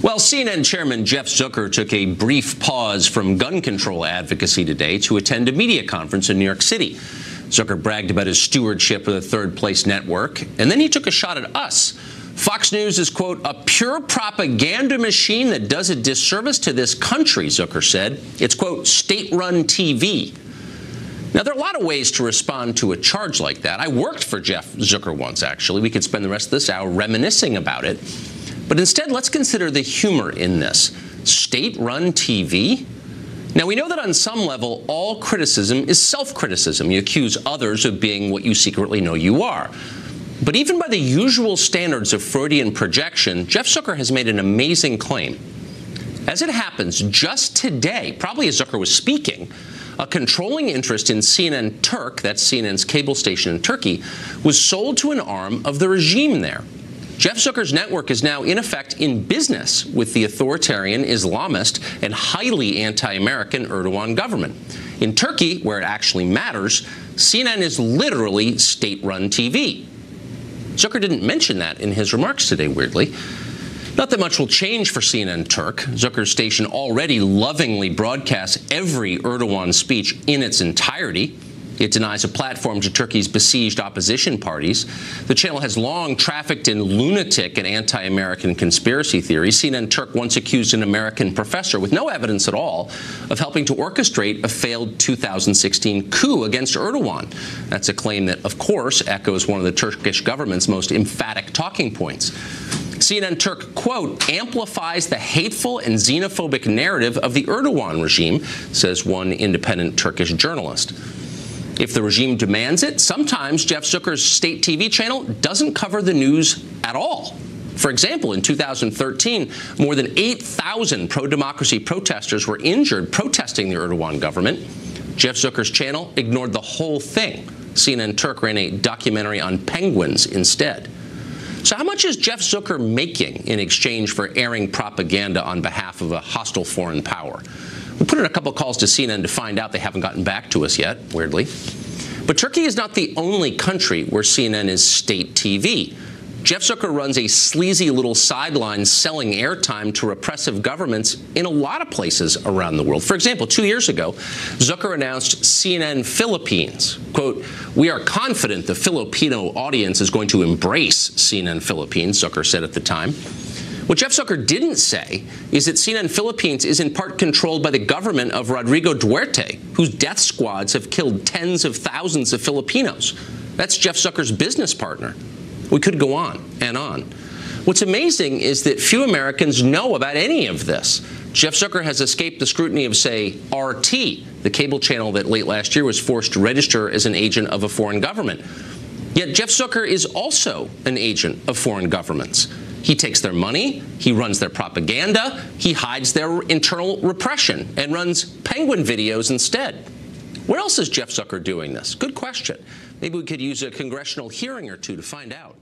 Well, CNN chairman Jeff Zucker took a brief pause from gun control advocacy today to attend a media conference in New York City. Zucker bragged about his stewardship of the third-place network, and then he took a shot at us. Fox News is, quote, a pure propaganda machine that does a disservice to this country, Zucker said. It's, quote, state-run TV. Now, there are a lot of ways to respond to a charge like that. I worked for Jeff Zucker once, actually. We could spend the rest of this hour reminiscing about it. But instead, let's consider the humor in this. State-run TV? Now, we know that on some level, all criticism is self-criticism. You accuse others of being what you secretly know you are. But even by the usual standards of Freudian projection, Jeff Zucker has made an amazing claim. As it happens, just today, probably as Zucker was speaking, a controlling interest in CNN Turk, that's CNN's cable station in Turkey, was sold to an arm of the regime there. Jeff Zucker's network is now, in effect, in business with the authoritarian, Islamist, and highly anti-American Erdogan government. In Turkey, where it actually matters, CNN is literally state-run TV. Zucker didn't mention that in his remarks today, weirdly. Not that much will change for CNN Turk. Zucker's station already lovingly broadcasts every Erdogan speech in its entirety. It denies a platform to Turkey's besieged opposition parties. The channel has long trafficked in lunatic and anti-American conspiracy theories. CNN Turk once accused an American professor, with no evidence at all, of helping to orchestrate a failed 2016 coup against Erdogan. That's a claim that, of course, echoes one of the Turkish government's most emphatic talking points. CNN Turk, quote, amplifies the hateful and xenophobic narrative of the Erdogan regime, says one independent Turkish journalist. If the regime demands it, sometimes Jeff Zucker's state TV channel doesn't cover the news at all. For example, in 2013, more than 8,000 pro-democracy protesters were injured protesting the Erdogan government. Jeff Zucker's channel ignored the whole thing. CNN Turk ran a documentary on penguins instead. So how much is Jeff Zucker making in exchange for airing propaganda on behalf of a hostile foreign power? We put in a couple calls to CNN to find out. They haven't gotten back to us yet, weirdly. But Turkey is not the only country where CNN is state TV. Jeff Zucker runs a sleazy little sideline selling airtime to repressive governments in a lot of places around the world. For example, 2 years ago, Zucker announced CNN Philippines. Quote, we are confident the Filipino audience is going to embrace CNN Philippines, Zucker said at the time. What Jeff Zucker didn't say is that CNN Philippines is in part controlled by the government of Rodrigo Duterte, whose death squads have killed tens of thousands of Filipinos. That's Jeff Zucker's business partner. We could go on and on. What's amazing is that few Americans know about any of this. Jeff Zucker has escaped the scrutiny of, say, RT, the cable channel that late last year was forced to register as an agent of a foreign government. Yet Jeff Zucker is also an agent of foreign governments. He takes their money, he runs their propaganda, he hides their internal repression and runs penguin videos instead. Where else is Jeff Zucker doing this? Good question. Maybe we could use a congressional hearing or two to find out.